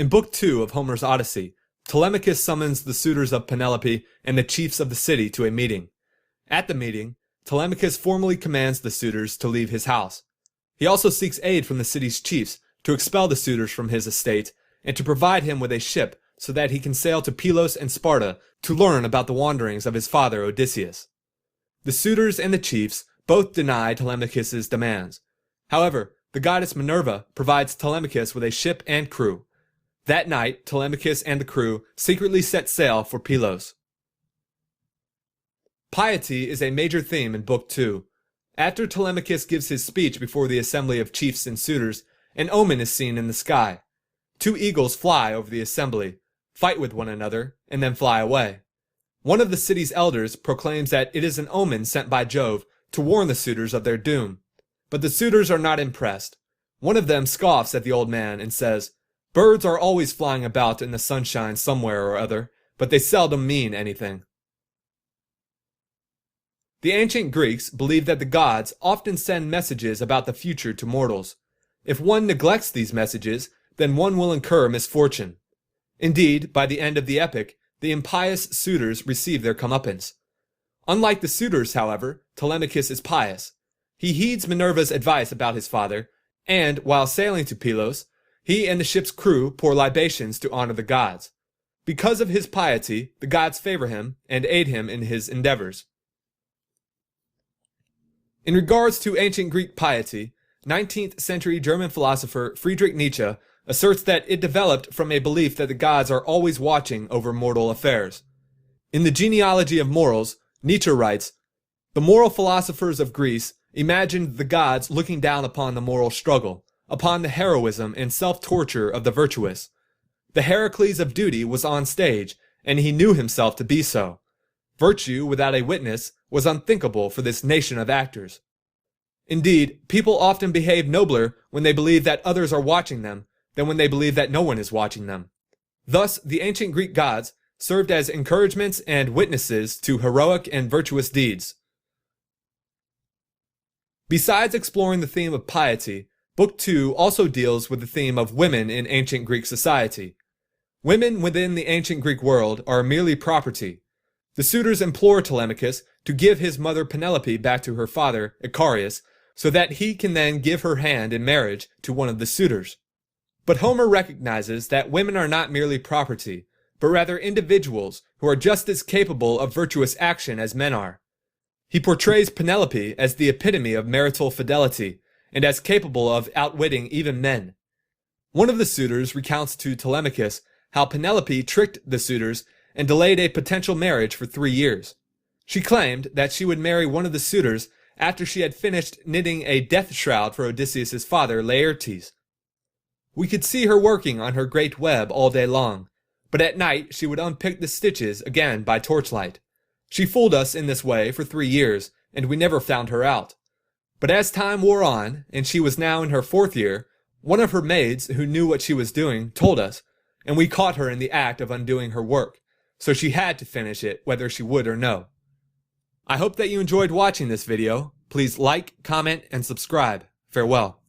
In Book 2 of Homer's Odyssey, Telemachus summons the suitors of Penelope and the chiefs of the city to a meeting. At the meeting, Telemachus formally commands the suitors to leave his house. He also seeks aid from the city's chiefs to expel the suitors from his estate and to provide him with a ship so that he can sail to Pylos and Sparta to learn about the wanderings of his father Odysseus. The suitors and the chiefs both deny Telemachus's demands. However, the goddess Minerva provides Telemachus with a ship and crew. That night, Telemachus and the crew secretly set sail for Pylos. Piety is a major theme in Book 2. After Telemachus gives his speech before the assembly of chiefs and suitors, an omen is seen in the sky. 2 eagles fly over the assembly, fight with one another, and then fly away. One of the city's elders proclaims that it is an omen sent by Jove to warn the suitors of their doom. But the suitors are not impressed. One of them scoffs at the old man and says, "Birds are always flying about in the sunshine somewhere or other, but they seldom mean anything." The ancient Greeks believed that the gods often send messages about the future to mortals. If one neglects these messages, then one will incur misfortune. Indeed, by the end of the epic, the impious suitors receive their comeuppance. Unlike the suitors, however, Telemachus is pious. He heeds Minerva's advice about his father, and, while sailing to Pylos, he and the ship's crew pour libations to honor the gods. Because of his piety, the gods favor him and aid him in his endeavors. In regards to ancient Greek piety, 19th century German philosopher Friedrich Nietzsche asserts that it developed from a belief that the gods are always watching over mortal affairs. In the Genealogy of Morals, Nietzsche writes, "The moral philosophers of Greece imagined the gods looking down upon the moral struggle, upon the heroism and self-torture of the virtuous. The Heracles of duty was on stage, and he knew himself to be so. Virtue without a witness was unthinkable for this nation of actors. Indeed, people often behave nobler when they believe that others are watching them than when they believe that no one is watching them. Thus, the ancient Greek gods served as encouragements and witnesses to heroic and virtuous deeds." Besides exploring the theme of piety, Book 2 also deals with the theme of women in ancient Greek society. Women within the ancient Greek world are merely property. The suitors implore Telemachus to give his mother Penelope back to her father, Icarius, so that he can then give her hand in marriage to one of the suitors. But Homer recognizes that women are not merely property, but rather individuals who are just as capable of virtuous action as men are. He portrays Penelope as the epitome of marital fidelity, and as capable of outwitting even men. One of the suitors recounts to Telemachus how Penelope tricked the suitors and delayed a potential marriage for 3 years. She claimed that she would marry one of the suitors after she had finished knitting a death shroud for Odysseus' father, Laertes. We could see her working on her great web all day long, but at night she would unpick the stitches again by torchlight. She fooled us in this way for 3 years, and we never found her out. But as time wore on, and she was now in her 4th year, one of her maids who knew what she was doing told us, and we caught her in the act of undoing her work, so she had to finish it whether she would or no. I hope that you enjoyed watching this video. Please like, comment, and subscribe. Farewell.